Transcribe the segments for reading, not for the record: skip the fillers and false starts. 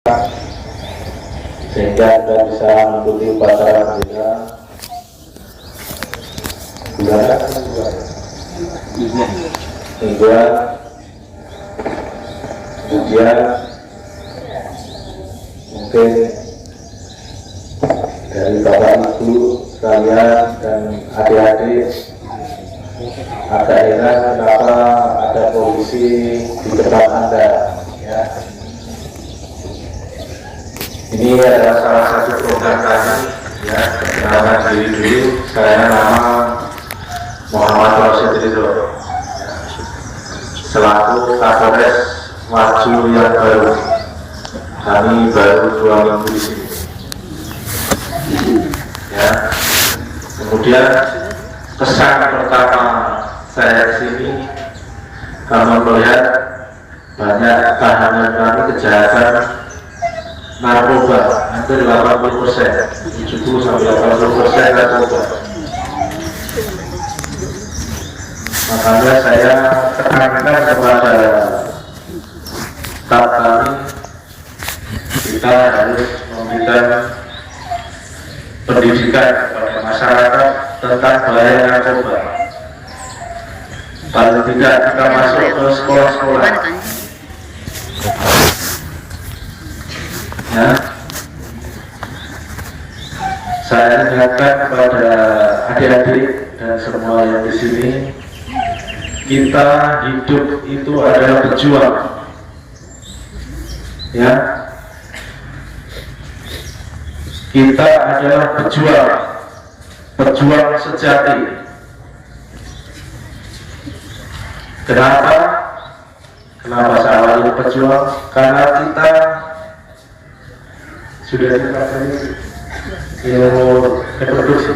sehingga kita bisa mengikuti upacara kita hingga kemudian mungkin dari bapak ibu sekalian dan adik-adik agak heran kenapa ada polisi di depan Anda, ya. Ini adalah salah satu program kami, ya. Perkenalkan diri dulu, saya nama Muhammad Rosyid Ridho, selaku Kapolres Maju yang baru. Kami baru 2 minggu di sini, ya. Kemudian kesan pertama saya di sini, kami melihat banyak tahanan kami kejahatan narkoba, hampir 80%, 70-80% narkoba. Makanya saya tekankan kepada staf kami, kita harus memberikan pendidikan kepada masyarakat tentang bahaya narkoba. Paling tidak kita masuk ke sekolah-sekolah, ya. Saya ingatkan kepada adik-adik dan semua yang di sini, kita hidup itu adalah berjuang, ya. Kita adalah berjuang sejati. Kenapa saya berjuang? Karena kita sudah dipelajari ilmu reproduksi.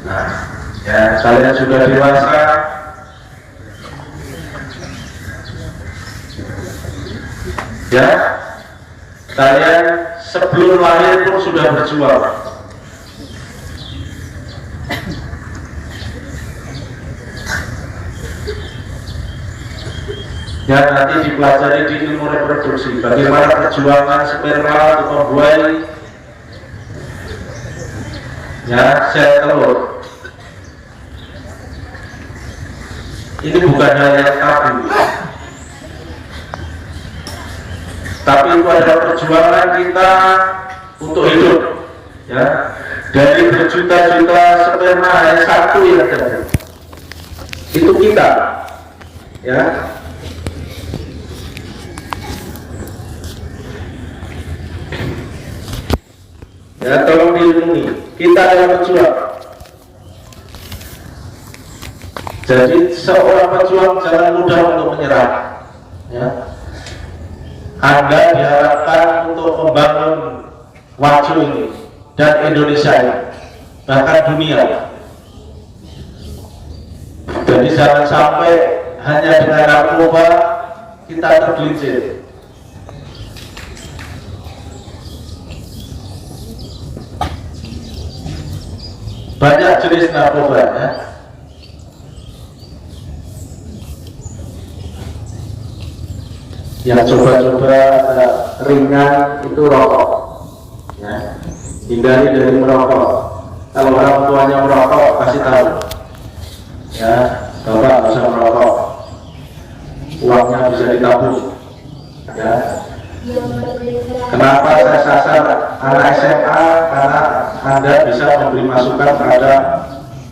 Nah, ya, kalian sudah dewasa, ya. Kalian sebelum lahir pun sudah berjuang. Ya, nanti dipelajari di ilmu reproduksi bagaimana perjuangan sperma untuk membuai, ya, sel telur. Ini bukan hal yang tabu, tapi itu adalah perjuangan kita untuk hidup, ya. Dari berjuta-juta sperma hanya satu yang terjadi, itu kita, ya. Ya, tolong dilindungi. Kita adalah pejuang. Jadi seorang pejuang jangan mudah untuk menyerah, ya. Anda diharapkan untuk membangun Wajo ini dan Indonesia ini, bahkan dunia. Jadi jangan sampai hanya dengan narkoba kita tergelincir. Banyak jenis narkoba, ya. Yang coba-coba ringan itu rokok, ya. Hindari dari merokok. Kalau orang tuanya merokok, kasih tahu, ya, bapak bisa merokok, uangnya bisa ditabung, ya. Kenapa saya sasar anak SMA? Karena Anda bisa memberi masukan pada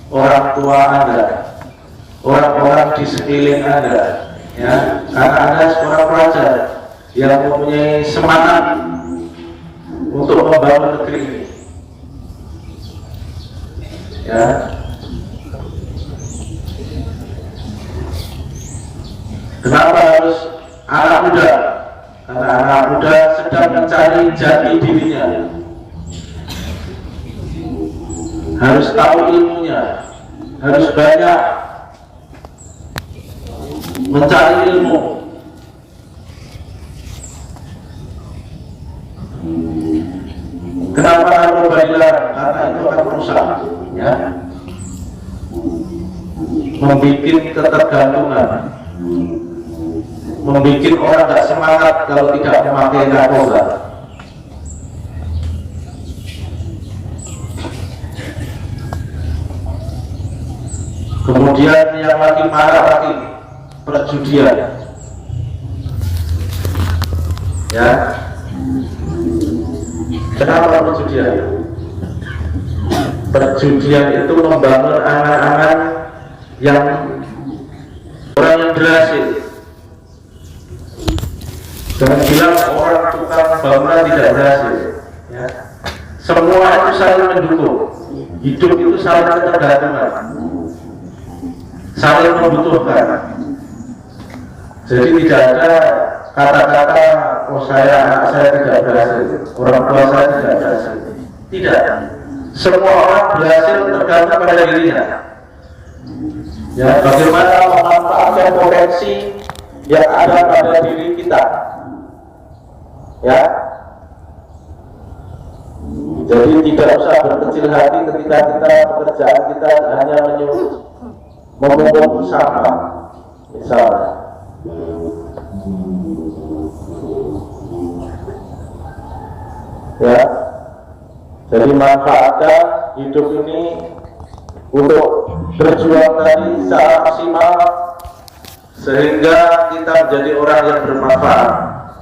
orang tua Anda, orang-orang di sekeliling Anda, ya. Karena Anda seorang pelajar yang mempunyai semangat untuk membangun negeri ini, ya. Kenapa harus anak muda? Karena anak muda sedang mencari jati dirinya, harus tahu ilmunya, harus banyak mencari ilmu. Kenapa narkoba dilarang? Karena itu akan merusak, ya, membuat ketergantungan, membuat orang tidak semangat kalau tidak memakai narkoba. Kemudian yang makin marah lagi perjudian, ya. Kenapa perjudian? Perjudian itu membangun angan-angan yang orang yang berhasil. Jangan bilang orang tukang bangunan tidak berhasil, ya. Semua itu saling mendukung. Hidup itu saling ketergantungan, saling membutuhkan. Jadi tidak ada kata-kata oh anak saya tidak berhasil, orang tua saya tidak berhasil. Tidak. Semua orang berhasil tergantung pada dirinya. Ya, bagaimana memanfaatkan potensi yang ada pada diri kita. Ya. Jadi tidak usah berkecil hati ketika pekerjaan kita hanya memungut sampah, misalnya. Ya, jadi manfaatkan hidup ini untuk berjuang tadi secara maksimal sehingga kita menjadi orang yang bermanfaat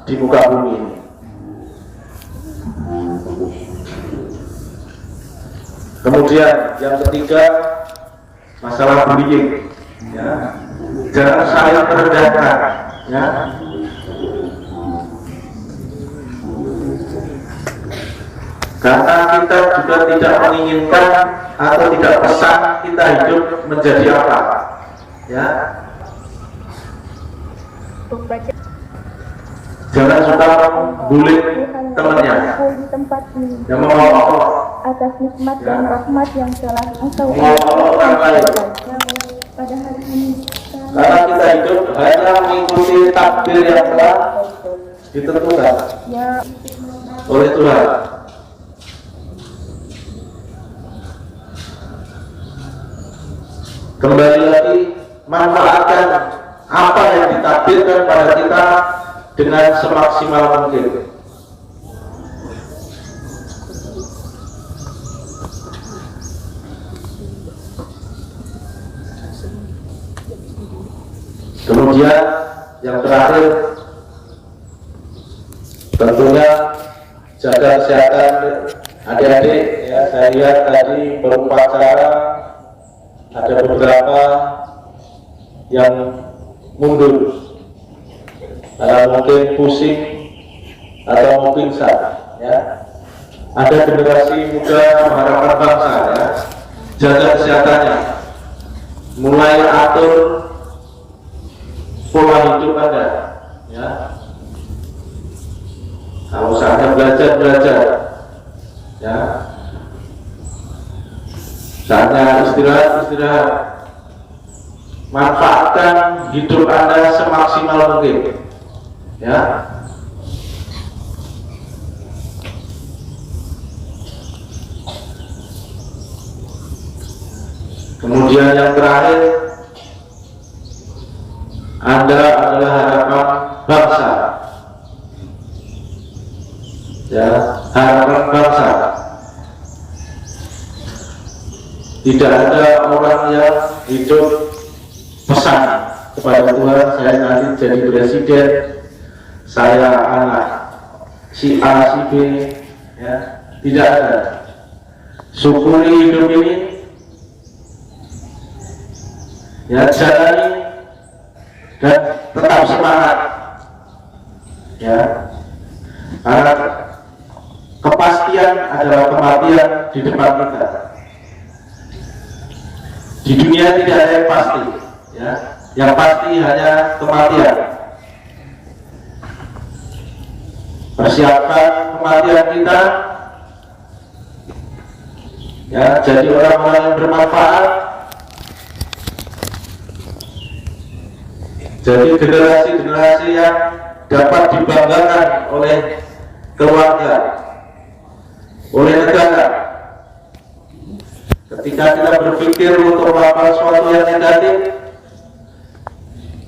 di muka bumi ini. Kemudian yang ketiga, masalah bullying, ya. Jangan saling merendahkan, ya. Karena kita juga tidak menginginkan atau tidak pesan kita hidup menjadi apa, ya. Jangan suka membuli temannya yang mau atas nikmat dan rahmat yang telah Engkau orang lain. pada hari ini. Karena kita hidup hanya mengikuti takdir yang telah ditentukan oleh Tuhan. Kembali lagi, manfaatkan apa yang ditakdirkan pada kita dengan semaksimal mungkin. Kemudian yang terakhir, tentunya jaga kesehatan adik-adik. Ya, saya lihat tadi berupacara ada beberapa yang mundur, mungkin pusing atau pingsan. Ya, ada generasi muda harapan bangsa. Ya, jaga kesehatannya, mulai atur pola hidup Anda, ya. Kalau saatnya belajar, ya. Saatnya istirahat. Manfaatkan hidup Anda semaksimal mungkin, ya. Kemudian yang terakhir, Anda adalah harapan bangsa, ya, harapan bangsa. Tidak ada orang yang hidup pesan kepada Tuhan, saya nanti jadi presiden, saya anak si A, si B, ya. Tidak ada. Syukuri hidup ini, ya, jalani dan tetap semangat, ya. Karena kepastian adalah kematian di depan kita. Di dunia tidak ada yang pasti, ya. Yang pasti hanya kematian. Persiapkan kematian kita, ya, jadi orang-orang yang bermanfaat. Jadi generasi-generasi yang dapat dibanggakan oleh keluarga, oleh negara. Ketika kita berpikir untuk melakukan sesuatu yang negatif,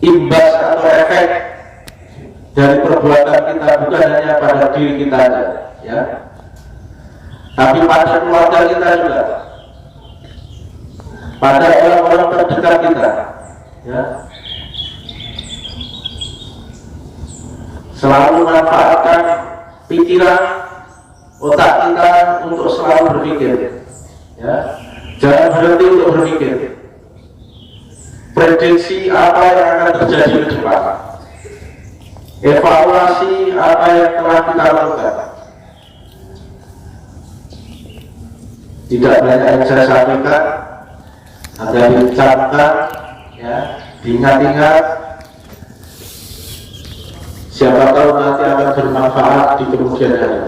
imbas atau efek dari perbuatan kita, bukan hanya pada diri kita saja, ya, tapi pada keluarga kita juga, pada orang-orang terdekat kita, ya. Selalu manfaatkan pikiran, otak kita untuk selalu berpikir, ya. Jangan berhenti untuk berpikir. Prediksi apa yang akan terjadi ke depan, evaluasi apa yang telah kita lakukan. Tidak banyak yang saya sampaikan, ada diucapkan, ya, diingat-ingat. Siapa tahu nanti akan bermanfaat di kemudian hari.